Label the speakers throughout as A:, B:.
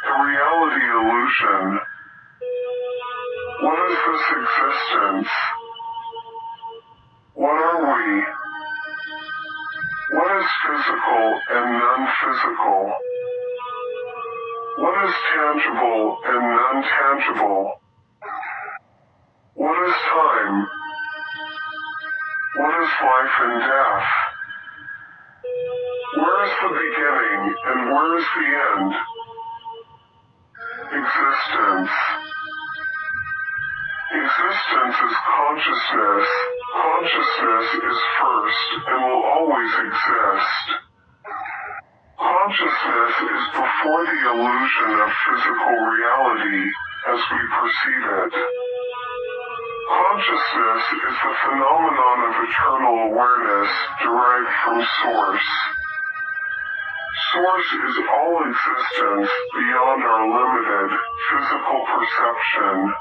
A: The reality illusion. What is this existence? What are we? What is physical and non-physical? What is tangible and non-tangible? What is time? What is life and death? Where is the beginning and where is the end? Existence. Existence is consciousness. Consciousness is first and will always exist. Consciousness is before the illusion of physical reality as we perceive it. Consciousness is the phenomenon of eternal awareness derived from Source. Source is all existence beyond our limited physical perception.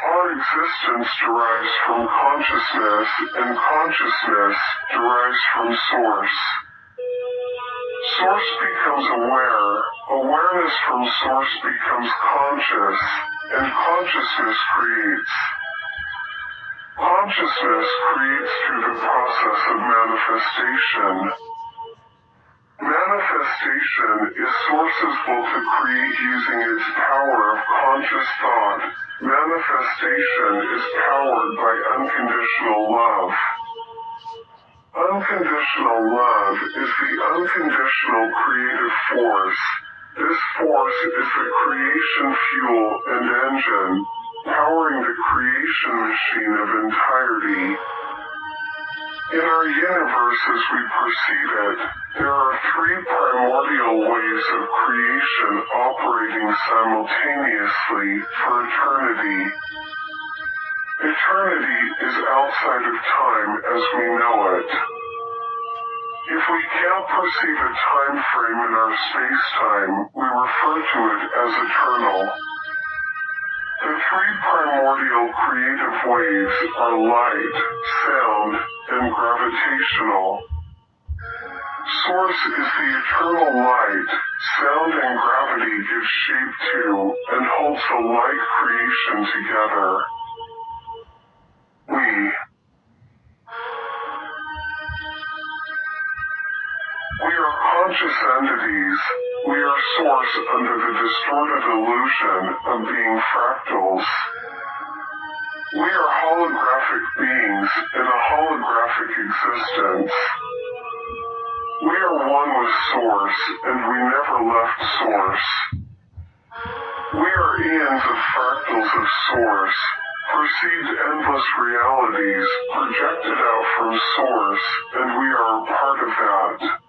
A: Our existence derives from consciousness, and consciousness derives from Source. Source becomes aware, awareness from Source becomes conscious, and consciousness creates. Consciousness creates through the process of manifestation. Manifestation is Source's will to create using its power of conscious thought. Manifestation is powered by unconditional love. Unconditional love is the unconditional creative force. This force is the creation fuel and engine, powering the creation machine of entirety. In our universe as we perceive it, there are three primordial waves of creation operating simultaneously for eternity. Eternity is outside of time as we know it. If we can't perceive a time frame in our space-time, we refer to it as eternal. The three primordial creative waves are light, sound, and gravitational. Source is the eternal light. Sound and gravity give shape to and holds the light creation together. We are conscious entities. We are Source under the distorted illusion of being fractals. We are holographic beings in a holographic existence. We are one with Source, and we never left Source. We are eons of fractals of Source, perceived endless realities projected out from Source, and we are a part of that.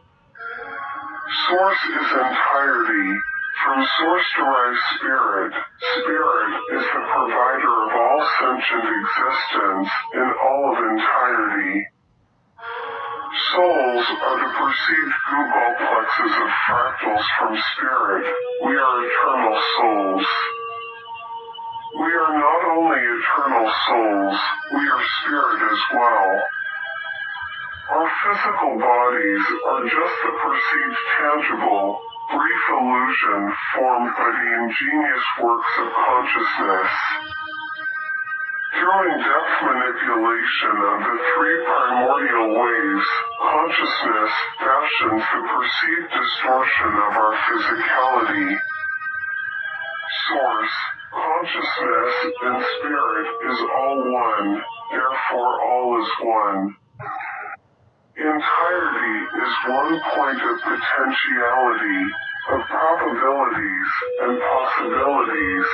A: Source is entirety. From Source derives Spirit. Spirit is the provider of all sentient existence in all of entirety. Souls are the perceived googolplexes of fractals from Spirit. We are eternal souls. We are not only eternal souls, we are Spirit as well. Our physical bodies are just the perceived tangible, brief illusion formed by the ingenious works of consciousness. Through in-depth manipulation of the three primordial waves, consciousness fashions the perceived distortion of our physicality. Source, consciousness, and Spirit is all one, therefore all is one. Entirety is one point of potentiality, of probabilities and possibilities.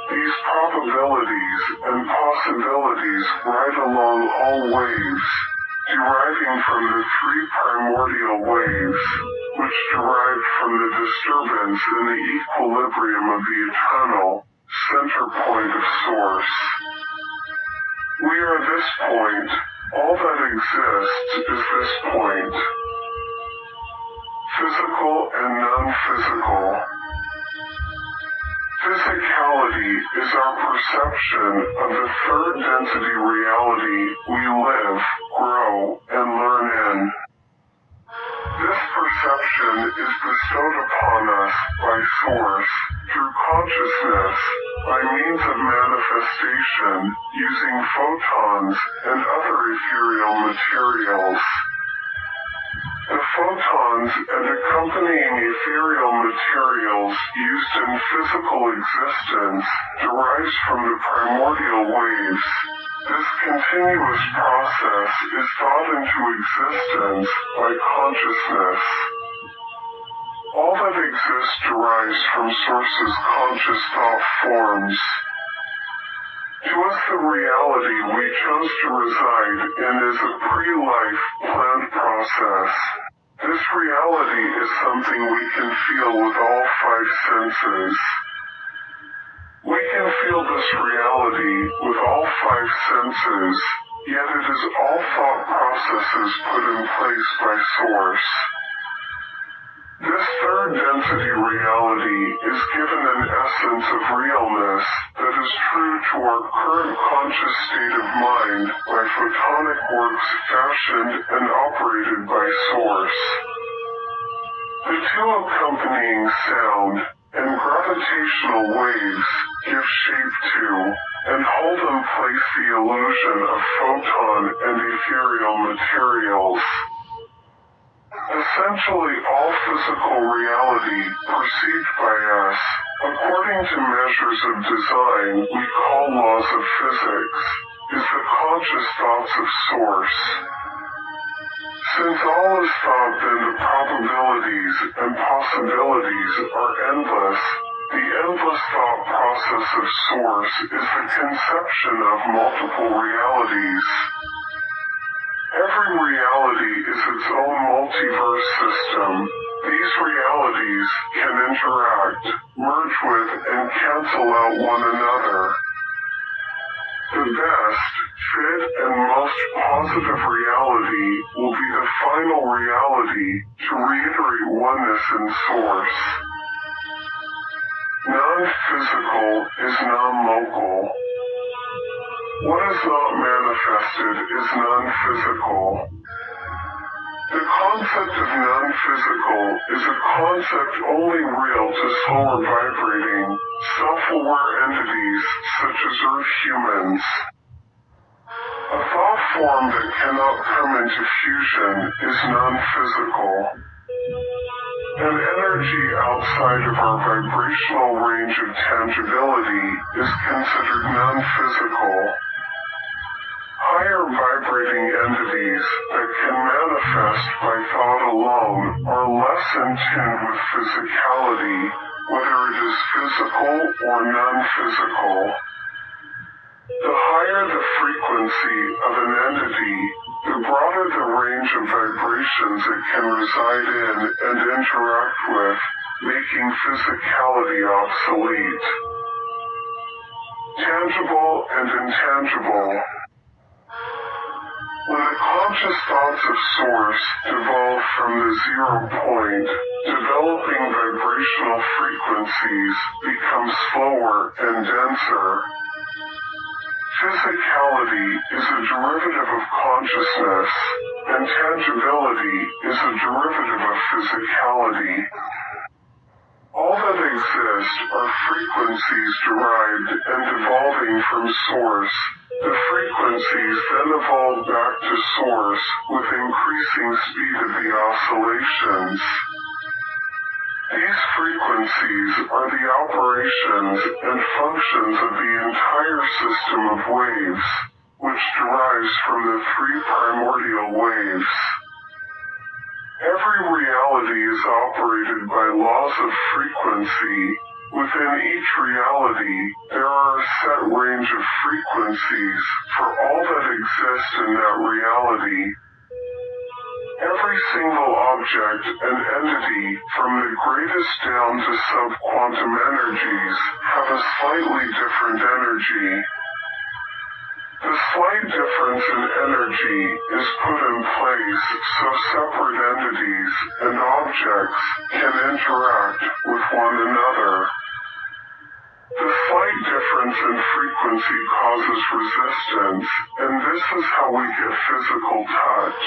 A: These probabilities and possibilities ride along all waves, deriving from the three primordial waves, which derive from the disturbance in the equilibrium of the eternal center point of Source. We are this point. All that exists is this point. Physical and non-physical. Physicality is our perception of the third density reality we live, grow, and learn in. This perception information is bestowed upon us by Source, through consciousness, by means of manifestation, using photons and other ethereal materials. The photons and accompanying ethereal materials used in physical existence derives from the primordial waves. This continuous process is thought into existence by consciousness. All that exists derives from Source's conscious thought forms. To us, the reality we chose to reside in is a pre-life planned process. This reality is something we can feel with all five senses. We can feel this reality with all five senses, yet it is all thought processes put in place by Source. This third density reality is given an essence of realness that is true to our current conscious state of mind by photonic works fashioned and operated by Source. The two accompanying sound and gravitational waves give shape to and hold in place the illusion of photon and ethereal materials. Essentially, all physical reality perceived by us, according to measures of design we call laws of physics, is the conscious thoughts of Source. Since all is thought, then the probabilities and possibilities are endless. The endless thought process of Source is the conception of multiple realities. Every reality is its own multiverse system. These realities can interact, merge with, and cancel out one another. The best, fit, and most positive reality will be the final reality to reiterate oneness in Source. Non-physical is non-local. What is not manifested is non-physical. The concept of non-physical is a concept only real to slower vibrating, self-aware entities such as Earth humans. A thought form that cannot come into fusion is non-physical. An energy outside of our vibrational range of tangibility is considered non-physical. Higher vibrating entities that can manifest by thought alone are less in tune with physicality, whether it is physical or non-physical. The higher the frequency of an entity, the broader the range of vibrations it can reside in and interact with, making physicality obsolete. Tangible and intangible. When the conscious thoughts of Source devolve from the zero point, developing vibrational frequencies become slower and denser. Physicality is a derivative of consciousness, and tangibility is a derivative of physicality. All that exist are frequencies derived and evolving from Source. The frequencies then evolve back to Source with increasing speed of the oscillations. These frequencies are the operations and functions of the entire system of waves, which derives from the three primordial waves. Every reality is operated by laws of frequency. Within each reality, there are a set range of frequencies for all that exist in that reality. Every single object and entity, from the greatest down to sub-quantum energies, have a slightly different energy. The slight difference in energy is put in place so separate entities and objects can interact with one another. The slight difference in frequency causes resistance, and this is how we get physical touch.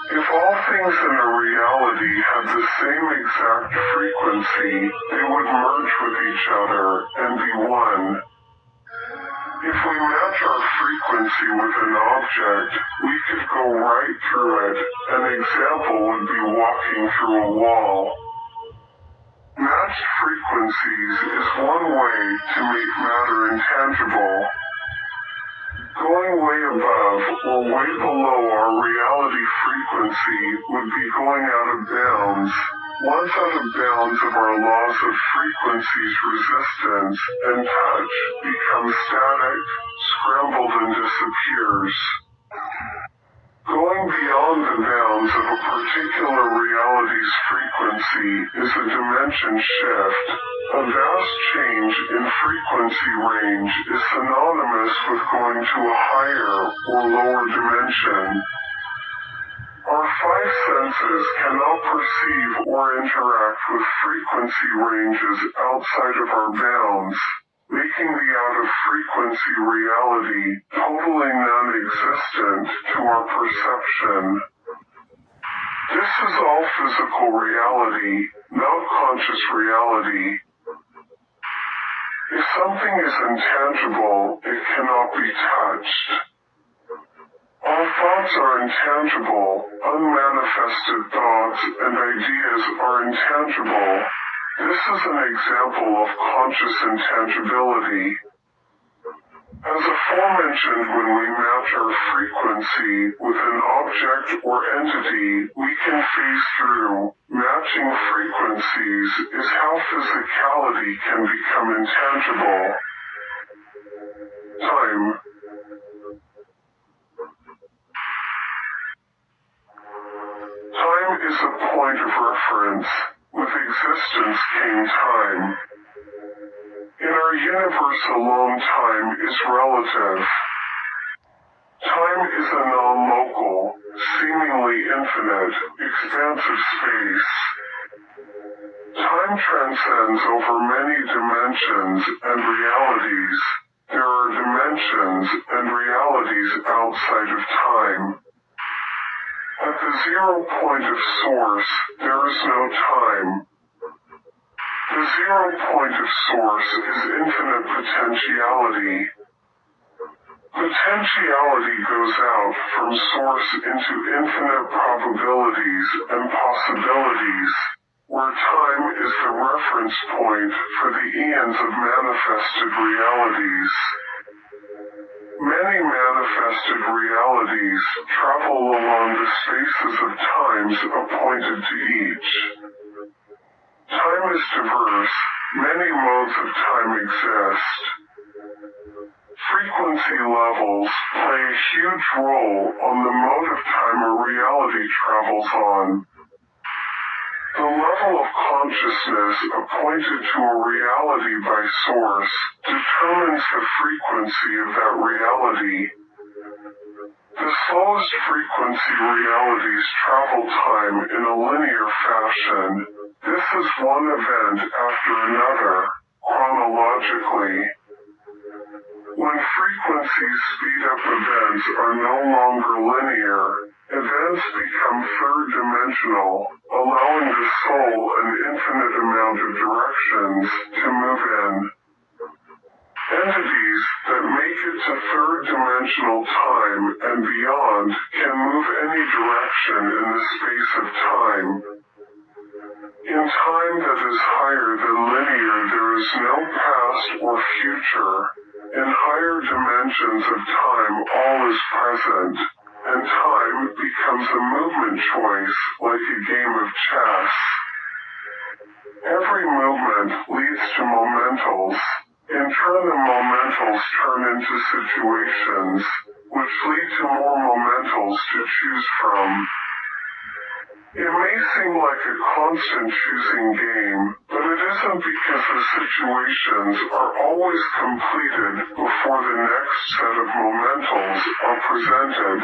A: If all things in a reality had the same exact frequency, they would merge with each other and be one. If we match our frequency with an object, we could go right through it. An example would be walking through a wall. Matched frequencies is one way to make matter intangible. Going way above or way below our reality frequency would be going out of bounds. Once out of bounds of our laws of frequencies, resistance and touch becomes static, scrambled and disappears. Going beyond the bounds of a particular reality's frequency is a dimension shift. A vast change in frequency range is synonymous with going to a higher or lower dimension. Our five senses cannot perceive or interact with frequency ranges outside of our bounds, making the out-of-frequency reality totally non-existent to our perception. This is all physical reality, not conscious reality. If something is intangible, it cannot be touched. All thoughts are intangible, unmanifested thoughts and ideas are intangible. This is an example of conscious intangibility. As aforementioned, when we match our frequency with an object or entity, we can phase through. Matching frequencies is how physicality can become intangible. Time. Time is a point of reference. With existence came time. In our universe alone, time is relative. Time is a non-local, seemingly infinite, expansive space. Time transcends over many dimensions and realities. There are dimensions and realities outside of time. At the zero point of source, there is no time. The zero point of source is infinite potentiality. Potentiality goes out from source into infinite probabilities and possibilities, where time is the reference point for the eons of manifested realities. Many manifested realities travel along the spaces of times appointed to each. Time is diverse. Many modes of time exist. Frequency levels play a huge role on the mode of time a reality travels on. The level of consciousness appointed to a reality by source determines the frequency of that reality. The slowest frequency realities travel time in a linear fashion. This is one event after another, chronologically. When frequencies speed up, events are no longer linear. Events become third-dimensional, allowing the soul an infinite amount of directions to move in. Entities that make it to third-dimensional time and beyond can move any direction in the space of time. In time that is higher than linear, there is no past or future. In higher dimensions of time, all is present, and time becomes a movement choice, like a game of chess. Every movement leads to momentals. In turn, the momentals turn into situations, which lead to more momentals to choose from. It may seem like a constant choosing game, but it isn't, because the situations are always completed before the next set of momentals are presented.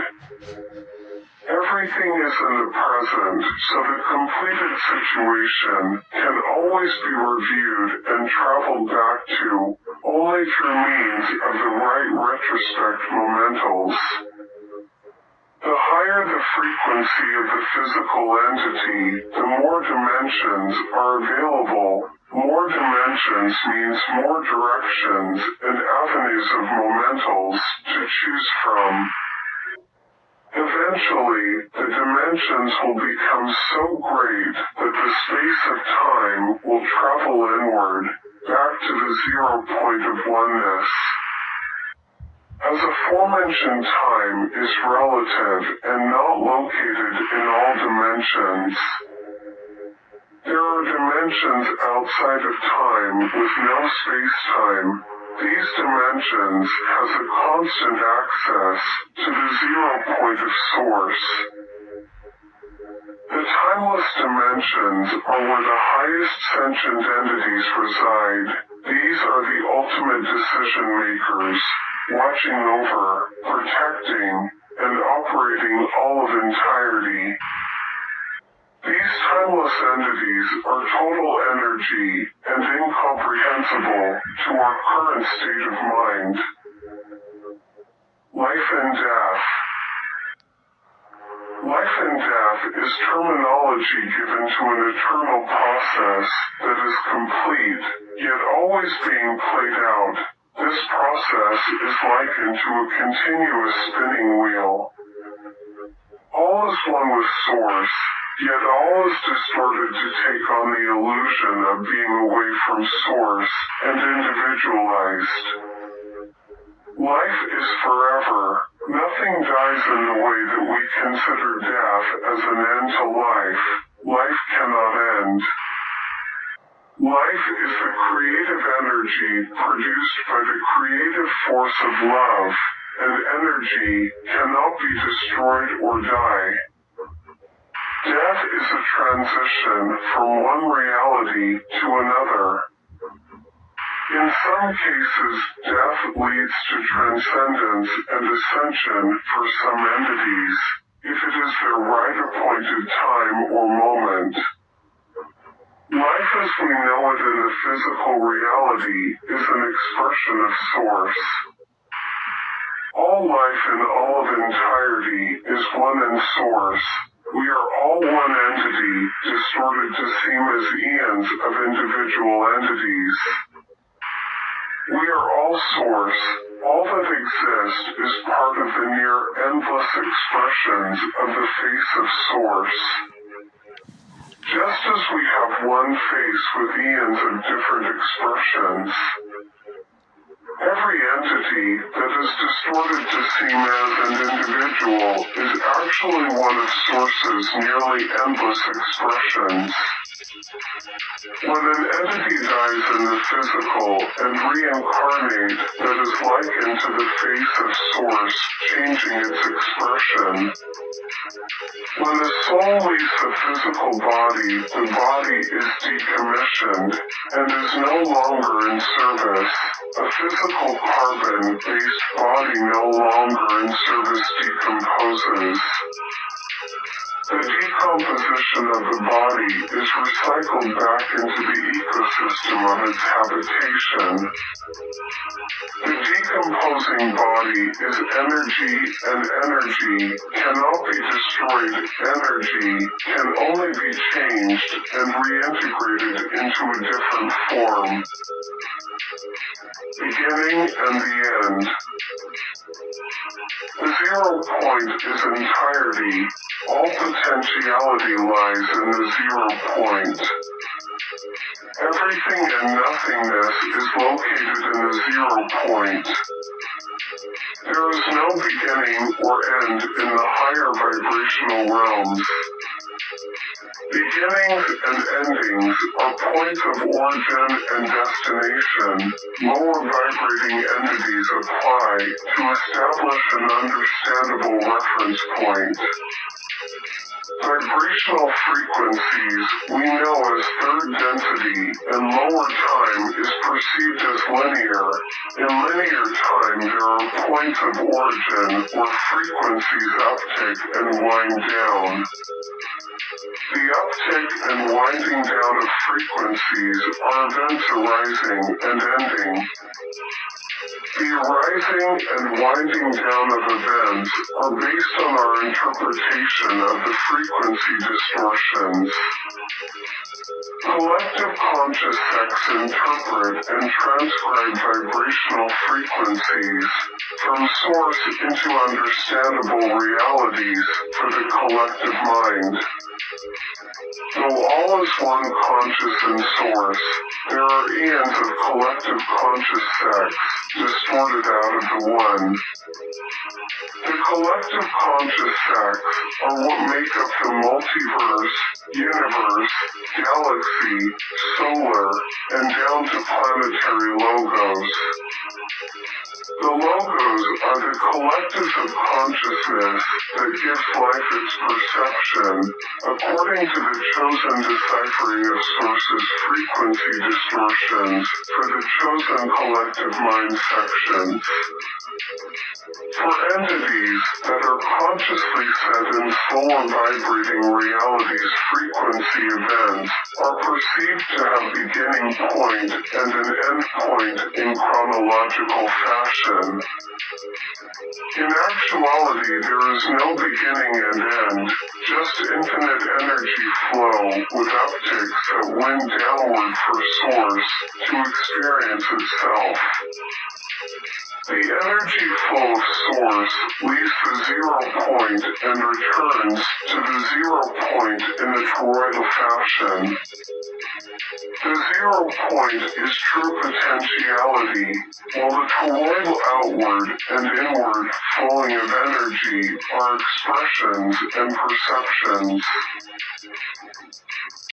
A: Everything is in the present, so the completed situation can always be reviewed and traveled back to, only through means of the right retrospect momentals. The higher the frequency of the physical entity, the more dimensions are available. More dimensions means more directions and avenues of momentals to choose from. Eventually, the dimensions will become so great that the space of time will travel inward, back to the 0 point of oneness. As aforementioned time is relative and not located in all dimensions, there are dimensions outside of time with no space-time. These dimensions has a constant access to the 0 point of source. The timeless dimensions are where the highest sentient entities reside. These are the ultimate decision makers, watching over, protecting, and operating all of entirety. These timeless entities are total energy and incomprehensible to our current state of mind. Life and death. Life and death is terminology given to an eternal process that is complete, yet always being played out. This process is likened to a continuous spinning wheel. All is one with Source, yet all is distorted to take on the illusion of being away from Source and individualized. Life is forever. Nothing dies in the way that we consider death as an end to life. Life cannot end. Life is the creative energy produced by the creative force of love, and energy cannot be destroyed or die. Death is a transition from one reality to another. In some cases, death leads to transcendence and ascension for some entities, if it is their right appointed time or moment. Life as we know it in the physical reality is an expression of Source. All life in all of entirety is one in Source. We are all one entity, distorted to seem as eons of individual entities. We are all Source. All that exists is part of the near endless expressions of the face of Source. Just as we have one face with eons of different expressions, every entity that is distorted to seem as an individual is actually one of Source's nearly endless expressions. When an entity dies in the physical and reincarnate, that is likened to the face of Source changing its expression. When the soul leaves the physical body, the body is decommissioned and is no longer in service. A physical carbon-based body no longer in service decomposes. The decomposition of the body is recycled back into the ecosystem of its habitation. The decomposing body is energy, and energy cannot be destroyed. Energy can only be changed and reintegrated into a different form. Beginning and the end. The 0 point is entirety. All potentiality lies in the 0 point. Everything and nothingness is located in the 0 point. There is no beginning or end in the higher vibrational realms. Beginnings and endings are points of origin and destination. Lower vibrating entities apply to establish an understandable reference point. Vibrational frequencies we know as third density, and lower time is perceived as linear. In linear time there are points of origin where frequencies uptick and wind down. The uptick and winding down of frequencies are events arising and ending. The arising and winding down of events are based on our interpretation of the frequency distortions. Collective conscious sects interpret and transcribe vibrational frequencies from source into understandable realities for the collective mind. Though all is one conscious and source, there are eons of collective conscious sects distorted out of the one. The collective conscious sects are what make up the multiverse, universe, galaxy, solar, and down to planetary logos. The logos are the collectives of consciousness that gives life its perception, according to the chosen deciphering of sources' frequency distortions for the chosen collective mind sections. For entities that are consciously set in full vibrating reality's frequency events are perceived to have beginning point and an end point in chronological fashion. In actuality, there is no beginning and end, just infinite energy flow with upticks that wind downward for source to experience itself. The energy flow of source leaves the 0 point and returns to the 0 point in a toroidal fashion. The 0 point is true potentiality, while the toroidal outward and inward flowing of energy are expressions and perceptions.